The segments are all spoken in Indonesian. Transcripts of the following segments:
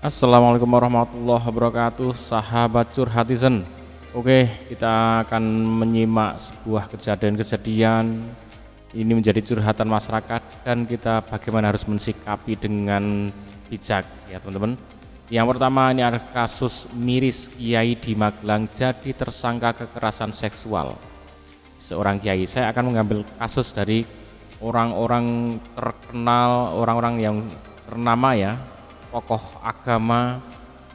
Assalamualaikum warahmatullahi wabarakatuh, sahabat curhatizen. Oke, kita akan menyimak sebuah kejadian-kejadian ini menjadi curhatan masyarakat dan kita bagaimana harus mensikapi dengan bijak ya teman-teman. Yang pertama ini ada kasus miris kiai di Magelang jadi tersangka kekerasan seksual seorang kiai. Saya akan mengambil kasus dari orang-orang terkenal, orang-orang yang ternama ya, tokoh agama,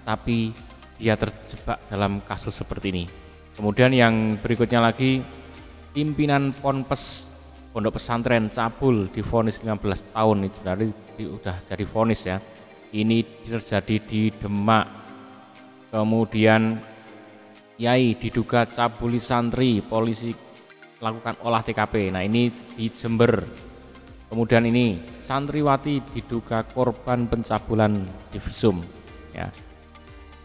tapi dia terjebak dalam kasus seperti ini. Kemudian yang berikutnya lagi, pimpinan ponpes pondok pesantren cabul divonis 15 tahun. Itu dari udah jadi vonis ya. Ini terjadi di Demak. Kemudian kiai diduga cabuli santri, polisi lakukan olah TKP. Nah, ini di Jember. Kemudian ini santriwati diduga korban pencabulan di visum ya.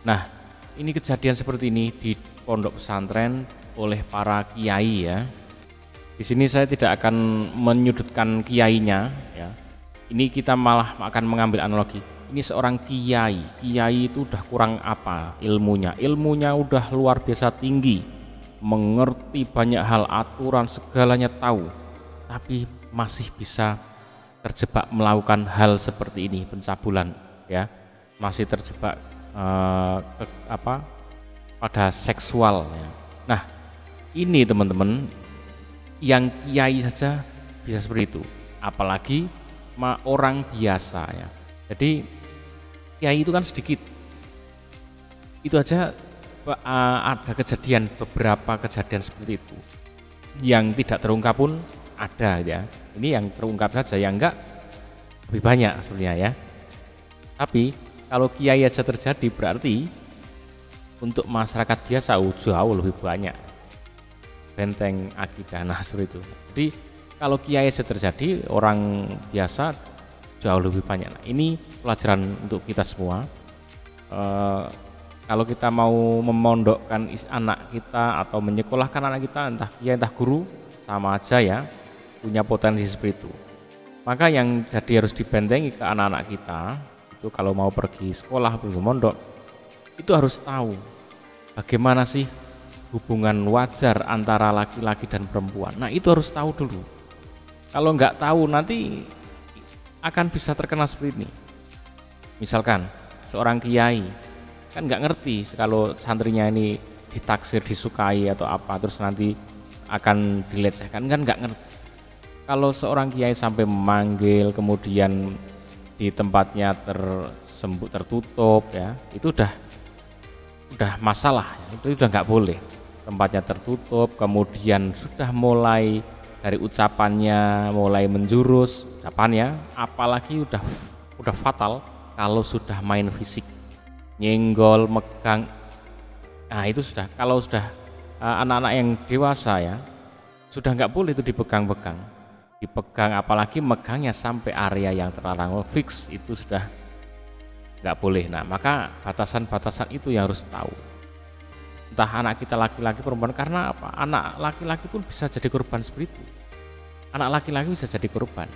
Nah, ini kejadian seperti ini di pondok pesantren oleh para kiai ya. Di sini saya tidak akan menyudutkan kiainya ya. Ini kita malah akan mengambil analogi. Ini seorang kiai. Kiai itu udah kurang apa ilmunya? Ilmunya udah luar biasa tinggi. Mengerti banyak hal, aturan segalanya tahu. Tapi masih bisa terjebak melakukan hal seperti ini, pencabulan ya, masih terjebak pada seksual ya. Nah, ini teman-teman, yang kiai saja bisa seperti itu, apalagi orang biasa ya. Jadi kiai itu kan sedikit, itu aja ada beberapa kejadian seperti itu yang tidak terungkap pun ada ya. Ini yang terungkap saja, yang enggak lebih banyak sebenarnya ya. Tapi kalau kiai aja terjadi berarti untuk masyarakat biasa jauh lebih banyak benteng akidah Nasr itu. Jadi kalau kiai aja terjadi, orang biasa jauh lebih banyak. Nah, ini pelajaran untuk kita semua. Kalau kita mau memondokkan anak kita atau menyekolahkan anak kita, entah kiai entah guru, sama aja ya, punya potensi seperti itu. Maka yang jadi harus dibentengi ke anak-anak kita itu kalau mau pergi sekolah, pergi mondok, itu harus tahu bagaimana sih hubungan wajar antara laki-laki dan perempuan. Nah, itu harus tahu dulu. Kalau nggak tahu nanti akan bisa terkena seperti ini. Misalkan seorang kiai kan nggak ngerti kalau santrinya ini ditaksir disukai atau apa, terus nanti akan dilecehkan, kan nggak ngerti. Kalau seorang kiai sampai memanggil kemudian di tempatnya tertutup ya, itu udah masalah ya. Itu udah nggak boleh, tempatnya tertutup, kemudian sudah mulai dari ucapannya mulai menjurus ucapannya, apalagi udah fatal kalau sudah main fisik, nyenggol, megang. Nah, itu sudah, kalau sudah anak-anak yang dewasa ya, sudah nggak boleh itu dipegang, apalagi megangnya sampai area yang terlarang, fix, itu sudah nggak boleh. Nah, maka batasan-batasan itu yang harus tahu, entah anak kita laki-laki perempuan. Karena apa? Anak laki-laki pun bisa jadi korban seperti itu. Anak laki-laki bisa jadi korban,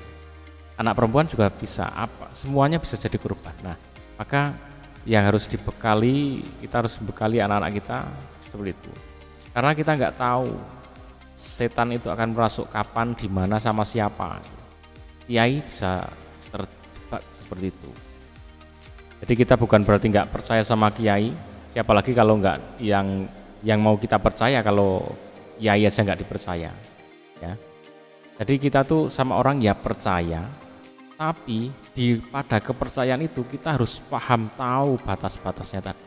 anak perempuan juga bisa, semuanya bisa jadi korban. Nah, maka yang harus dibekali, kita harus membekali anak-anak kita seperti itu. Karena kita nggak tahu setan itu akan merasuk kapan, di mana, sama siapa. Kiai bisa terjebak seperti itu. Jadi kita bukan berarti nggak percaya sama kiai, siapa lagi kalau nggak yang mau kita percaya kalau kiai aja nggak dipercaya ya. Jadi kita tuh sama orang ya percaya, tapi pada kepercayaan itu kita harus paham, tahu batas-batasnya tadi.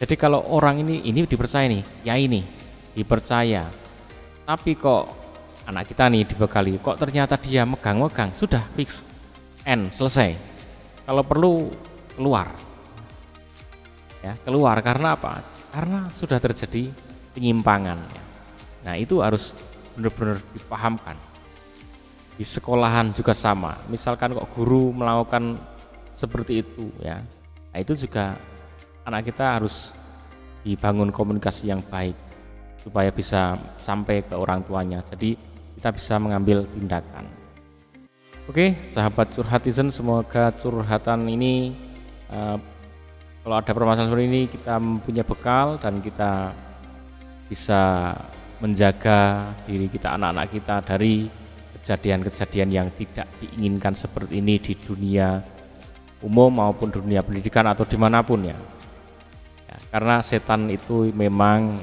Jadi kalau orang ini dipercaya nih, ya ini dipercaya, tapi kok anak kita nih dibekali, kok ternyata dia megang-megang, sudah fix, selesai. Kalau perlu keluar, ya keluar. Karena apa? Karena sudah terjadi penyimpangan. Ya. Nah, itu harus benar-benar dipahamkan. Di sekolahan juga sama. Misalkan kok guru melakukan seperti itu ya, nah itu juga anak kita harus dibangun komunikasi yang baik supaya bisa sampai ke orang tuanya, jadi kita bisa mengambil tindakan. Oke, sahabat curhatizen, semoga curhatan ini Kalau ada permasalahan seperti ini, kita punya bekal dan kita bisa menjaga diri kita, anak-anak kita dari kejadian-kejadian yang tidak diinginkan seperti ini di dunia umum maupun dunia pendidikan atau dimanapun ya. Karena setan itu memang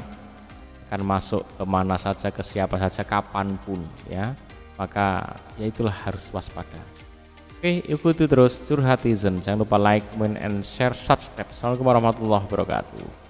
akan masuk kemana saja, ke siapa saja, kapanpun ya. Maka ya itulah harus waspada. Oke, ikuti terus Curhatizen. Jangan lupa like, comment, and share, subscribe. Assalamualaikum warahmatullahi wabarakatuh.